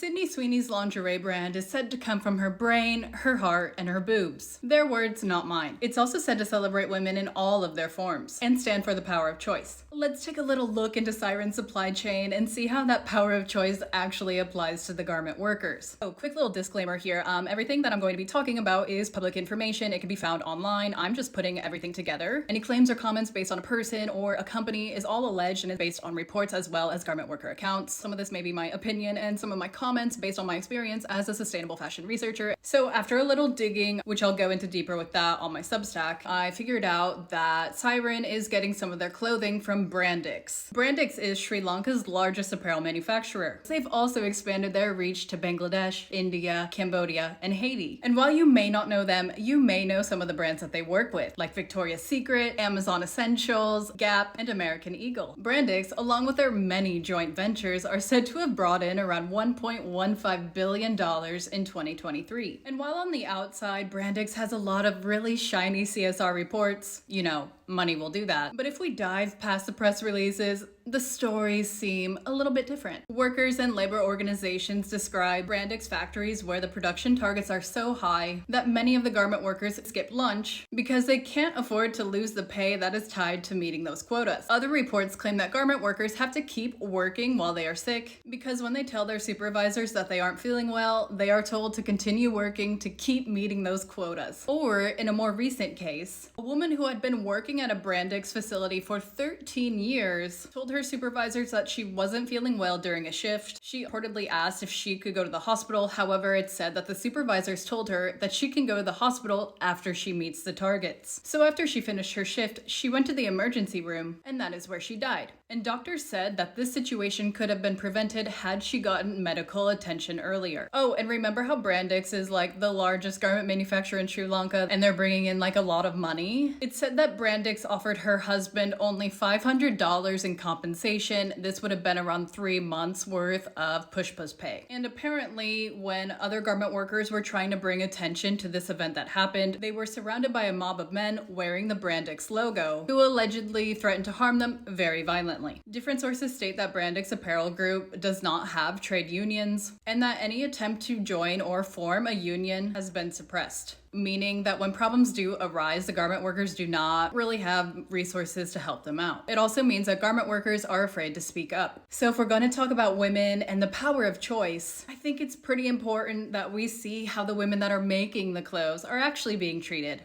Sydney Sweeney's lingerie brand is said to come from her brain, her heart, and her boobs. Their words, not mine. It's also said to celebrate women in all of their forms and stand for the power of choice. Let's take a little look into Siren's supply chain and see how that power of choice actually applies to the garment workers. Oh, quick little disclaimer here. Everything that I'm going to be talking about is public information. It can be found online. I'm just putting everything together. Any claims or comments based on a person or a company is all alleged and is based on reports as well as garment worker accounts. Some of this may be my opinion and some of my comments based on my experience as a sustainable fashion researcher. So after a little digging, which I'll go into deeper with that on my Substack, I figured out that Siren is getting some of their clothing from Brandix. Brandix is Sri Lanka's largest apparel manufacturer. They've also expanded their reach to Bangladesh, India, Cambodia, and Haiti. And while you may not know them, you may know some of the brands that they work with, like Victoria's Secret, Amazon Essentials, Gap, and American Eagle. Brandix, along with their many joint ventures, are said to have brought in around $1.15 billion in 2023. And while on the outside, Brandix has a lot of really shiny CSR reports, you know, money will do that. But if we dive past the press releases, the stories seem a little bit different. Workers and labor organizations describe Brandix factories where the production targets are so high that many of the garment workers skip lunch because they can't afford to lose the pay that is tied to meeting those quotas. Other reports claim that garment workers have to keep working while they are sick because when they tell their supervisors that they aren't feeling well, they are told to continue working to keep meeting those quotas. Or in a more recent case, a woman who had been working at a Brandix facility for 13 years told her supervisors that she wasn't feeling well during a shift. She reportedly asked if she could go to the hospital. However, it said that the supervisors told her that she can go to the hospital after she meets the targets. So after she finished her shift, she went to the emergency room, and that is where she died. And doctors said that this situation could have been prevented had she gotten medical attention earlier. Oh, and remember how Brandix is like the largest garment manufacturer in Sri Lanka and they're bringing in like a lot of money? It said that Brandix offered her husband only $500 in compensation. This would have been around 3 months worth of push pay. And apparently when other garment workers were trying to bring attention to this event that happened, they were surrounded by a mob of men wearing the Brandix logo who allegedly threatened to harm them very violently. Different sources state that Brandix Apparel Group does not have trade unions and that any attempt to join or form a union has been suppressed, meaning that when problems do arise, the garment workers do not really have resources to help them out. It also means that garment workers are afraid to speak up. So if we're going to talk about women and the power of choice, I think it's pretty important that we see how the women that are making the clothes are actually being treated.